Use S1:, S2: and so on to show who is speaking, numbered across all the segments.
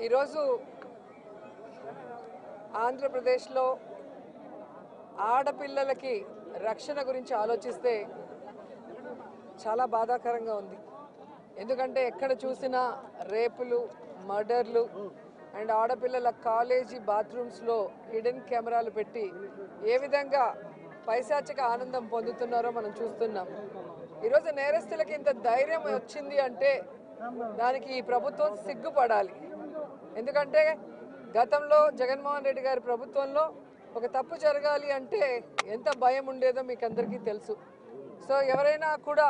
S1: ఈరోజు ఆంధ్రప్రదేశ్లో ఆడపిల్లలకి రక్షణ గురించి ఆలోచిస్తే చాలా బాధాకరంగా ఉంది. ఎందుకంటే ఎక్కడ చూసినా రేపులు, మర్డర్లు అండ్ ఆడపిల్లల కాలేజీ బాత్రూమ్స్లో హిడెన్ కెమెరాలు పెట్టి ఏ విధంగా పైశాచిక ఆనందం పొందుతున్నారో మనం చూస్తున్నాం. ఈరోజు నేరస్తులకి ఇంత ధైర్యం వచ్చింది అంటే దానికి ఈ ప్రభుత్వం సిగ్గుపడాలి. ఎందుకంటే గతంలో జగన్మోహన్ రెడ్డి గారి ప్రభుత్వంలో ఒక తప్పు జరగాలి అంటే ఎంత భయం ఉండేదో మీకు అందరికీ తెలుసు. సో ఎవరైనా కూడా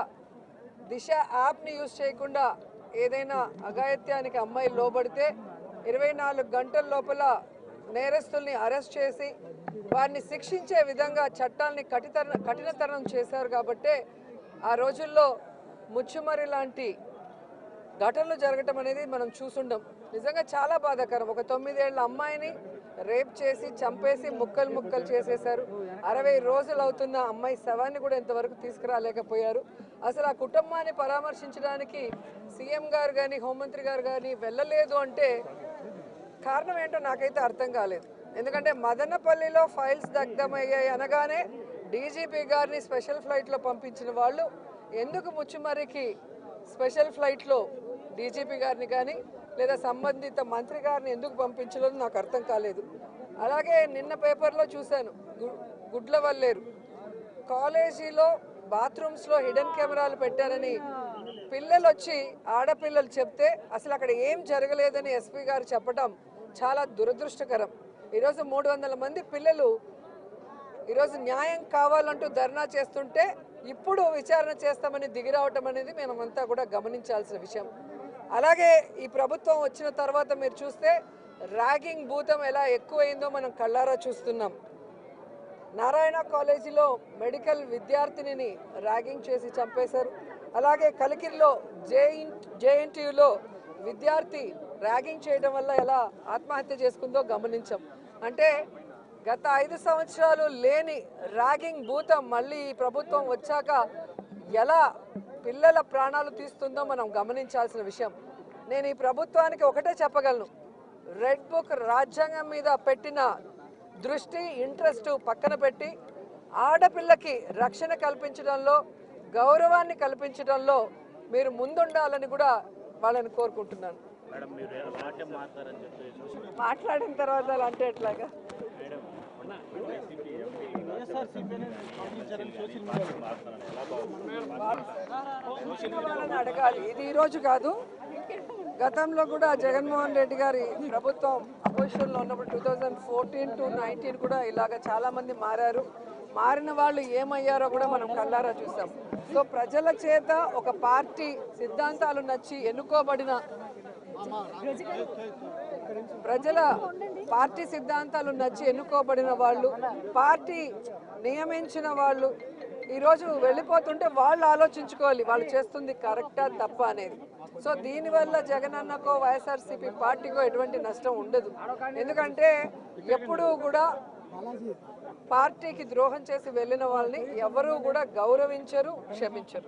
S1: దిశ యాప్ని యూజ్ చేయకుండా ఏదైనా అఘాయిత్యానికి అమ్మాయి లోబడితే 24 గంటల లోపల నేరస్తుల్ని అరెస్ట్ చేసి వారిని శిక్షించే విధంగా చట్టాలని కఠినతరం చేశారు. కాబట్టే ఆ రోజుల్లో ముచ్చుమరి లాంటి ఘటనలు జరగటం అనేది మనం చూసుండం. నిజంగా చాలా బాధాకరం. ఒక 9 ఏళ్ల అమ్మాయిని రేప్ చేసి చంపేసి ముక్కలు ముక్కలు చేసేశారు. 60 రోజులు అవుతున్న అమ్మాయి శవాన్ని కూడా ఇంతవరకు తీసుకురాలేకపోయారు. అసలు ఆ కుటుంబాన్ని పరామర్శించడానికి సీఎం గారు కానీ హోంమంత్రి గారు కానీ వెళ్ళలేదు అంటే కారణం ఏంటో నాకైతే అర్థం కాలేదు. ఎందుకంటే మదనపల్లిలో ఫైల్స్ దగ్ధమయ్యాయి అనగానే డీజీపీ గారిని స్పెషల్ ఫ్లైట్లో పంపించిన వాళ్ళు ఎందుకు ముచ్చుమరికి స్పెషల్ ఫ్లైట్లో డీజీపీ గారిని కానీ లేదా సంబంధిత మంత్రి గారిని ఎందుకు పంపించలేదు నాకు అర్థం కాలేదు. అలాగే నిన్న పేపర్లో చూశాను, గుడ్లవల్లేరు కాలేజీలో బాత్రూమ్స్లో హిడెన్ కెమెరాలు పెట్టారని పిల్లలు వచ్చి ఆడపిల్లలు చెప్తే అసలు అక్కడ ఏం జరగలేదని ఎస్పీ గారు చెప్పడం చాలా దురదృష్టకరం. ఈరోజు 300 మంది పిల్లలు ఈరోజు న్యాయం కావాలంటూ ధర్నా చేస్తుంటే ఇప్పుడు విచారణ చేస్తామని దిగిరావటం అనేది మేమంతా కూడా గమనించాల్సిన విషయం. అలాగే ఈ ప్రభుత్వం వచ్చిన తర్వాత మీరు చూస్తే ర్యాగింగ్ భూతం ఎలా ఎక్కువైందో మనం కళ్ళారా చూస్తున్నాం. నారాయణ కాలేజీలో మెడికల్ విద్యార్థినిని ర్యాగింగ్ చేసి చంపేశారు. అలాగే కలికిరిలో జేఎన్టీయూలో విద్యార్థి ర్యాగింగ్ చేయడం వల్ల ఎలా ఆత్మహత్య చేసుకుందో గమనించాం. అంటే గత 5 సంవత్సరాలు లేని ర్యాగింగ్ భూతం మళ్ళీ ఈ ప్రభుత్వం వచ్చాక ఎలా పిల్లల ప్రాణాలు తీస్తుందో మనం గమనించాల్సిన విషయం. నేను ఈ ప్రభుత్వానికి ఒకటే చెప్పగలను, రెడ్ బుక్ రాజ్యాంగం మీద పెట్టిన దృష్టి ఇంట్రెస్ట్ పక్కన పెట్టి ఆడపిల్లకి రక్షణ కల్పించడంలో గౌరవాన్ని కల్పించడంలో మీరు ముందుండాలని కూడా వాళ్ళని కోరుకుంటున్నాను. మాట్లాడిన తర్వాత అలా అంటే ఎట్లాగా వాళ్ళని అడగాలి. ఇది ఈరోజు కాదు, గతంలో కూడా జగన్మోహన్ రెడ్డి గారి ప్రభుత్వం అపోజిషన్లో ఉన్నప్పుడు 2014 to 19 కూడా ఇలాగ చాలామంది మారారు. మారిన వాళ్ళు ఏమయ్యారో కూడా మనం కళ్ళారా చూసాం. సో ప్రజల చేత ఒక పార్టీ సిద్ధాంతాలు నచ్చి ఎన్నుకోబడిన పార్టీ సిద్ధాంతాలు నచ్చి ఎన్నుకోబడిన వాళ్ళు, పార్టీ నియమించిన వాళ్ళు ఈరోజు వెళ్ళిపోతుంటే వాళ్ళు ఆలోచించుకోవాలి వాళ్ళు చేస్తుంది కరెక్టా తప్ప అనేది. సో దీనివల్ల జగన్ అన్నకో వైఎస్ఆర్సీపీ పార్టీకో ఎటువంటి నష్టం ఉండదు. ఎందుకంటే ఎప్పుడూ కూడా పార్టీకి ద్రోహం చేసి వెళ్ళిన వాళ్ళని ఎవరూ కూడా గౌరవించరు, క్షమించరు.